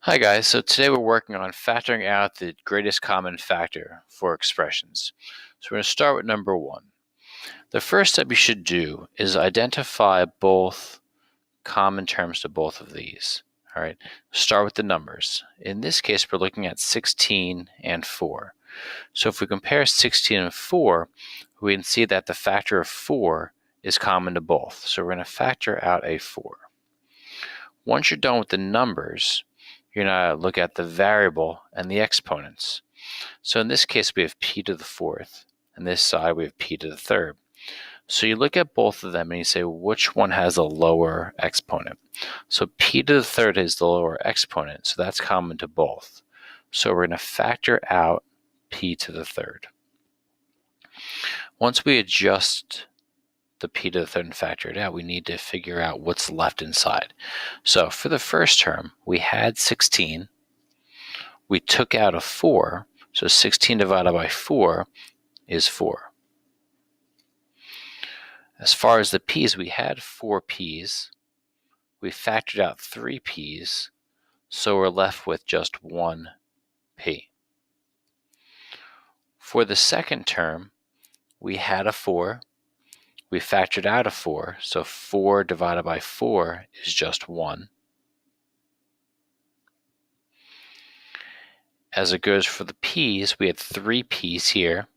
Hi guys, so today we're working on factoring out the greatest common factor for expressions. So we're going to start with number 1. The first step you should do is identify both common terms to both of these. All right, start with the numbers. In this case, we're looking at 16 and 4. So if we compare 16 and 4, we can see that the factor of 4 is common to both. So we're going to factor out a 4. Once you're done with the numbers, you're going to look at the variable and the exponents. So in this case, we have p to the fourth, and this side we have p to the third. So you look at both of them and you say, which one has a lower exponent? So p to the third is the lower exponent, so that's common to both. So we're going to factor out p to the third. Once we adjust the p to the third and factor it out, we need to figure out what's left inside. So for the first term, we had 16. We took out a 4, so 16 divided by 4 is 4. As far as the p's, we had 4 p's. We factored out 3 p's, so we're left with just 1 p. For the second term, we had a 4. We factored out a 4, so 4 divided by 4 is just 1. As it goes for the p's, we had 3 p's here.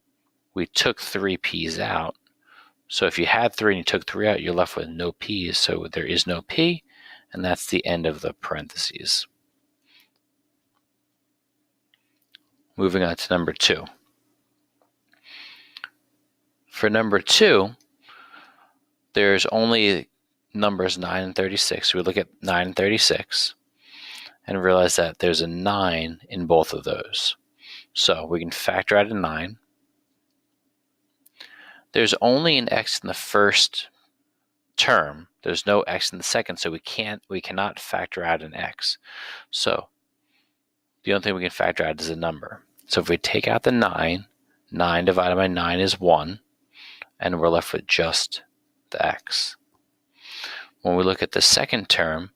We took 3 p's out. So if you had 3 and you took 3 out, you're left with no p's, so there is no p, and that's the end of the parentheses. Moving on to number 2. For number 2, there's only numbers 9 and 36. So we look at 9 and 36 and realize that there's a 9 in both of those. So we can factor out a 9. There's only an x in the first term. There's no x in the second, so we cannot factor out an x. So the only thing we can factor out is a number. So if we take out the 9, 9 divided by 9 is 1, and we're left with just the x. When we look at the second term,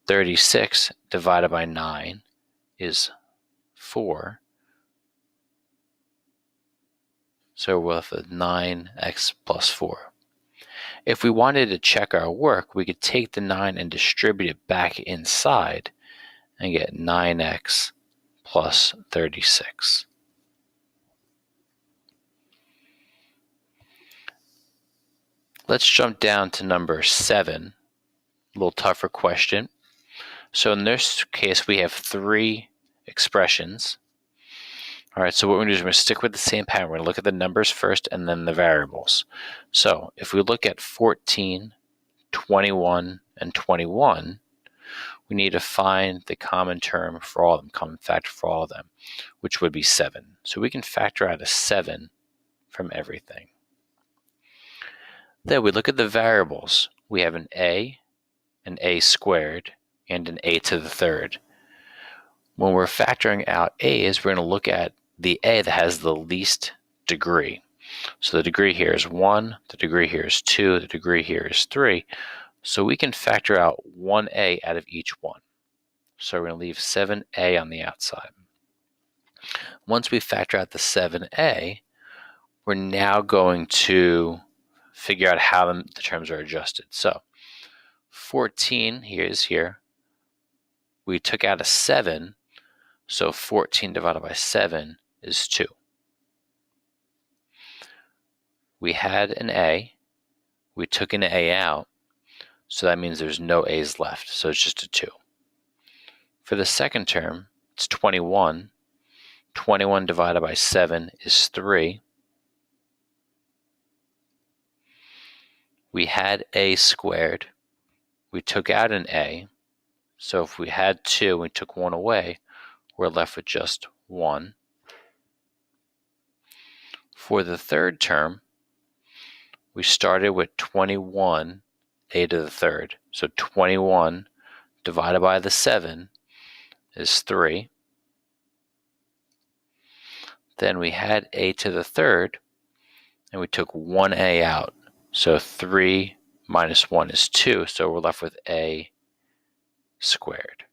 36 divided by 9 is 4. So we're left with 9x plus 4. If we wanted to check our work, we could take the 9 and distribute it back inside and get 9x plus 36. Let's jump down to number 7, a little tougher question. So in this case, we have 3 expressions. All right, so what we're going to do is we're going to stick with the same pattern. We're going to look at the numbers first and then the variables. So if we look at 14, 21, and 21, we need to find the common term for all of them, common factor for all of them, which would be 7. So we can factor out a 7 from everything. Then we look at the variables. We have an a squared, and an a to the third. When we're factoring out a's, we're going to look at the a that has the least degree. So the degree here is 1, the degree here is 2, the degree here is 3. So we can factor out 1a out of each one. So we're going to leave 7a on the outside. Once we factor out the 7a, we're now going to figure out how the terms are adjusted. So 14 here is here. We took out a 7, so 14 divided by 7 is 2. We had an a. We took an a out, so that means there's no a's left, so it's just a 2. For the second term, it's 21. 21 divided by 7 is 3. We had a squared. We took out an a, so if we had 2 and we took 1 away, we're left with just 1. For the third term, we started with 21 a to the third. So 21 divided by the 7 is 3. Then we had a to the third, and we took 1a out. So 3 minus 1 is 2, so we're left with a squared.